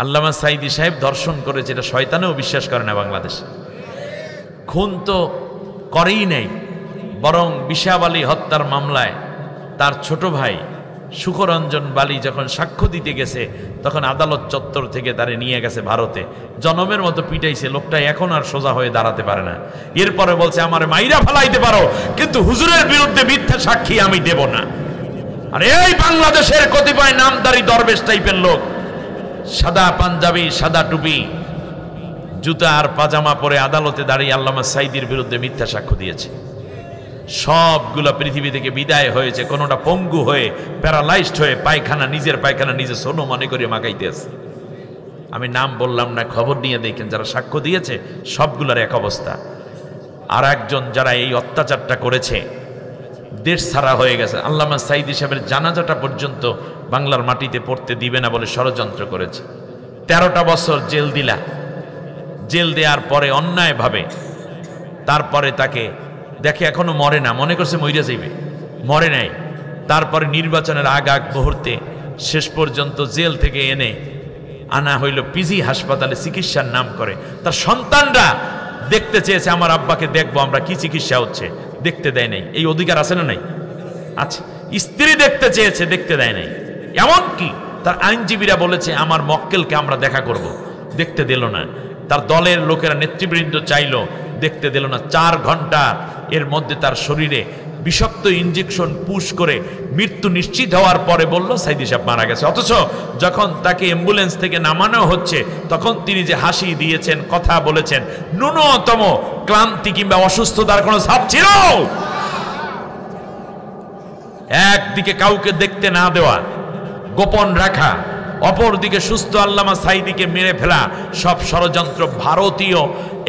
আল্লামা সাঈদী সাহেব ধর্ষণ করেছে, এটা শয়তানেও বিশ্বাস করে না বাংলাদেশ। খুন তো করেই নাই, বরং বিশাব আলী হত্যার মামলায় তার ছোট ভাই সুখরঞ্জন বালি যখন সাক্ষ্য দিতে গেছে, তখন আদালত চত্বর থেকে তারে নিয়ে গেছে ভারতে, জনমের মতো পিটাইছে। লোকটা এখন আর সোজা হয়ে দাঁড়াতে পারে না। এরপরে বলছে আমার মাইরা ফালাইতে পারো, কিন্তু হুজুরের বিরুদ্ধে মিথ্যা সাক্ষী আমি দেব না। আর এই বাংলাদেশের কতিপয় নামদারি দরবেশ টাইপের লোক, সাদা পাঞ্জাবি, সাদা টুপি, জুতা আর পাজামা পরে আদালতে দাঁড়িয়ে আল্লামা সাঈদীর বিরুদ্ধে মিথ্যা সাক্ষ্য দিয়েছে। সবগুলো পৃথিবী থেকে বিদায় হয়েছে, কোনোটা পঙ্গু হয়ে প্যারালাইজড হয়ে পায়খানা, নিজের পায়খানা নিজে সোনো মনে করে মাখাইতে আছে। আমি নাম বললাম না, খবর নিয়ে দেখেন যারা সাক্ষ্য দিয়েছে সবগুলোর এক অবস্থা। আর একজন যারা এই অত্যাচারটা করেছে দেশ ছাড়া হয়ে গেছে, আল্লামা সাঈদী সাহেবের জানাজাটা পর্যন্ত বাংলার মাটিতে পড়তে দিবে না বলে ষড়যন্ত্র করেছে। 13টা বছর জেল দিলা, জেল দেওয়ার পরে অন্যায়ভাবে তারপরে তাকে দেখে এখনো মরে না, মনে করছে মইরা যাইবে, মরে নাই। তারপরে নির্বাচনের আগ মুহূর্তে শেষ পর্যন্ত জেল থেকে এনে আনা হইল পিজি হাসপাতালে চিকিৎসার নাম করে। তার সন্তানরা দেখতে চেয়েছে আমার আব্বাকে দেখবো আমরা, কি চিকিৎসা হচ্ছে, দেখতে দেয় নাই। এই অধিকার আছে না নাই? আচ্ছা, স্ত্রী দেখতে চেয়েছে, দেখতে দেয় নাই। এমনকি তার আইনজীবীরা বলেছে আমার মক্কেলকে আমরা দেখা করব, দেখতে দিল না। তার দলের লোকেরা, নেতৃবৃন্দ চাইলো, দেখতে দিল না। 4 ঘন্টা এর মধ্যে তার শরীরে বিষাক্ত ইঞ্জেকশন পুশ করে মৃত্যু নিশ্চিত হওয়ার পরে বলল সাঈদী সাহেব মারা গেছে। অথচ যখন তাকে অ্যাম্বুলেন্স থেকে নামানো হচ্ছে তখন তিনি যে হাসি দিয়েছেন, কথা বলেছেন, ন্যূনতম ক্লান্তি কিংবা অসুস্থতার কোনো ছাপ ছিল? একদিকে কাউকে দেখতে না দেওয়া, গোপন রাখা, অপরদিকে সুস্থ আল্লামা সাঈদীকে মেরে ফেলা, সব ষড়যন্ত্র ভারতীয়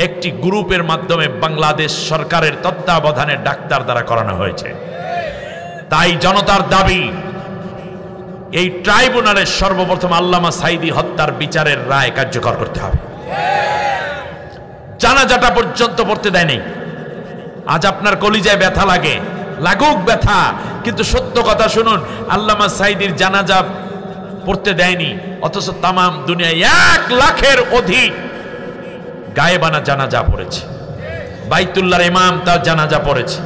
একটি গ্রুপের মাধ্যমে বাংলাদেশ সরকারের তত্ত্বাবধানে ডাক্তার দ্বারা করানো হয়েছে। তাই জনতার দাবি, এই ট্রাইব্যুনালের সর্বপ্রথম আল্লামা সাঈদী হত্যার বিচারের রায় কার্যকর করতে হবে। জানাজাটা পর্যন্ত পড়তে দেয়নি। আজ আপনার কলিজায় ব্যথা লাগে, লাগুক ব্যথা, কিন্তু সত্য কথা শুনুন, আল্লামা সাঈদীর জানাজা পড়তে দেয়নি, অথচ তামাম দুনিয়ায় 1 লাখের অধিক গায়েবানা জানাজা পড়েছে। বাইতুল্লাহর ইমাম তার জানাজা পড়েছে।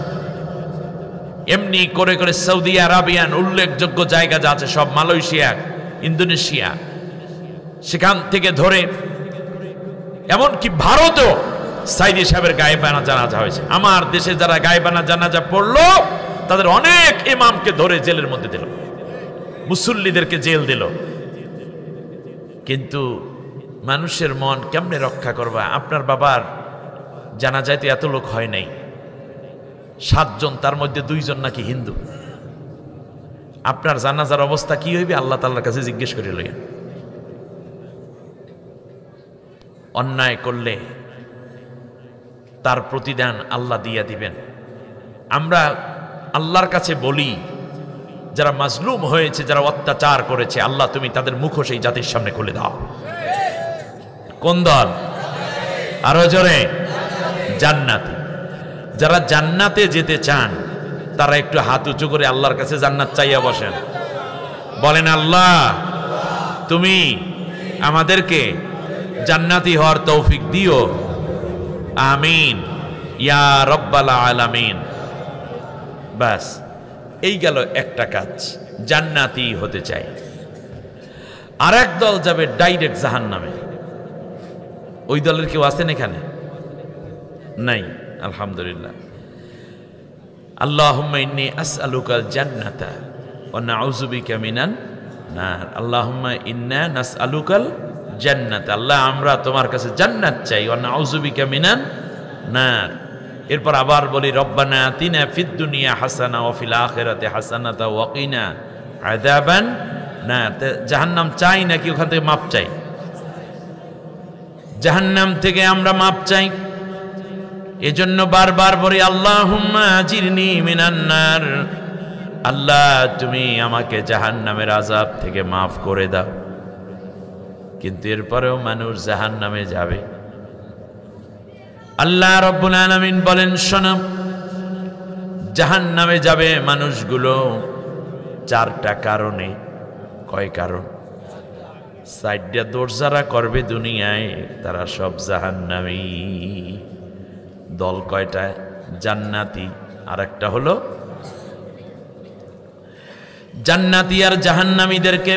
এমনি করে করে সৌদি আরাবিয়ান উল্লেখযোগ্য জায়গা যা আছে সব, মালয়েশিয়া, ইন্দোনেশিয়া, সেখান থেকে ধরে এমনকি ভারতও সাঈদী সাহেবের গায়েবানা জানাজা হয়েছে। আমার দেশে যারা গায়েবানা জানাজা পড়লো তাদের অনেক ইমামকে ধরে জেলের মধ্যে দিল, মুসল্লিদেরকে জেল দিল। কিন্তু মানুষের মন কেমনে রক্ষা করবা? আপনার বাবার জানাজায় তো এত লোক হয় নাই, 7 জন, তার মধ্যে 2 জন নাকি হিন্দু। আপনার জানাজার অবস্থা কি হইবে আল্লাহ তাআলার কাছে জিজ্ঞেস করে লইয়া। অন্যায় করলে তার প্রতিদান আল্লাহ দিয়া দিবেন। আমরা আল্লাহর কাছে বলি, যারা মাজলুম হয়েছে, যারা অত্যাচার করেছে, আল্লাহ তুমি তাদের মুখও সেই জাতির সামনে খুলে দাও। কোন দল? আরো জোরে, জান্নাতি। যারা জান্নাতে যেতে চান তারা একটু হাত উঁচু করে আল্লাহর কাছে জান্নাত চাইয়া বসেন, বলেন আল্লাহ তুমি আমাদেরকে জান্নাতি হওয়ার তৌফিক দিও, আমিন ইয়া রব্বাল আলামিন। বাস, এই গেল একটা কাজ, জান্নাতি হতে চাই। আর এক দল যাবে ডাইরেক্ট জাহান্নামে। ওই দলের কেউ আছেন এখানে? নাই, আলহামদুলিল্লাহ। আল্লাহুম্মা ইন্নী আসআলুকাল জান্নাতা ওয়া নাউযু বিকা মিনান নার। আল্লাহুম্মা ইন্না নাসআলুকাল জান্নাতা, আল্লাহ আমরা তোমার কাছে জান্নাত চাই, ওয়া নাউযু বিকা মিনান নার। এরপর আবার বলি রব্বানা আতিনা ফিদ দুনিয়া হাসানা ওয়া ফিল আখিরাতি হাসানাতা ওয়া কিনা আযাবান নার। জাহান্নাম চাই নাকি ওখান থেকে মাপ চাই? জাহান্নাম থেকে আমরা মাপ চাই। এজন্য বারবার বলি আল্লাহুম্মা আজিরনি মিনান নার, আল্লাহ তুমি আমাকে জাহান্নামের আযাব থেকে মাফ করে দাও। কিন্তু এরপরেও মানুষ জাহান্নামে যাবে। আল্লাহ রাব্বুল আলামিন বলেন শোনো, জাহান্নামে যাবে মানুষগুলো 4টা কারণে। কয় কারণ? সাইডটা দৌড় যারা করবে দুনিয়ায় তারা সব জাহান্নামী। দল কয়টা? জান্নাতি আর একটা হলো জান্নাতি আর জাহান্নামীদেরকে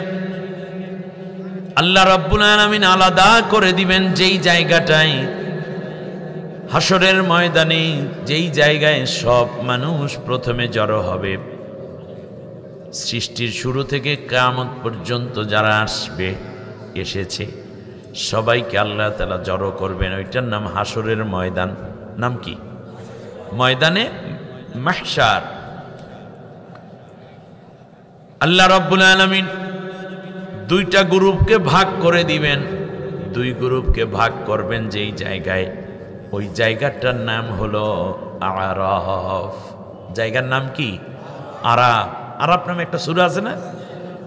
আল্লাহ রাব্বুল আলামিন আলাদা করে দিবেন যেই জায়গাটায়, হাসরের ময়দানে, যেই জায়গায় সব মানুষ প্রথমে জড়ো হবে। সৃষ্টির শুরু থেকে কিয়ামত পর্যন্ত যারা আসবে এসেছে সবাইকে আল্লাহ তাআলা জড়ো করবেন। ওইটার নাম হাসরের ময়দান। নাম কি? ময়দানে মাহশার। আল্লাহ রাব্বুল আলামিন দুইটা গ্রুপকে ভাগ করে দিবেন। দুই গ্রুপকে ভাগ করবেন যেই জায়গায়, ওই জায়গাটার নাম হলো আরাফ। জায়গার নাম কি? আরাফ। আরাফ নামে একটা সূরা আছে না?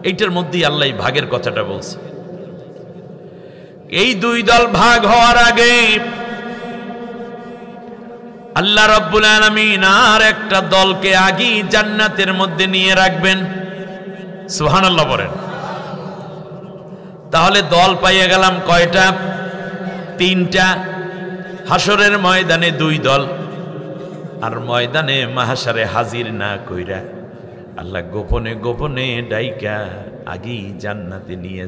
এইটার মধ্যেই আল্লাহ ভাগের কথাটা বলছে। এই দুই দল ভাগ হওয়ার আগে আল্লাহ রাব্বুল আলামিন আর একটা দলকে আগেই জান্নাতের মধ্যে নিয়ে রাখবেন। সুবহানাল্লাহ বলেন। তাহলে দল পাইয়ে গেলাম কয়টা? তিনটা। হাসরের ময়দানে দুই দল, আর ময়দানে মাহশারে হাজির না কইরা আল্লাহ গোপনে গোপনে ডাইকা আগেই জান্নাতে নিয়ে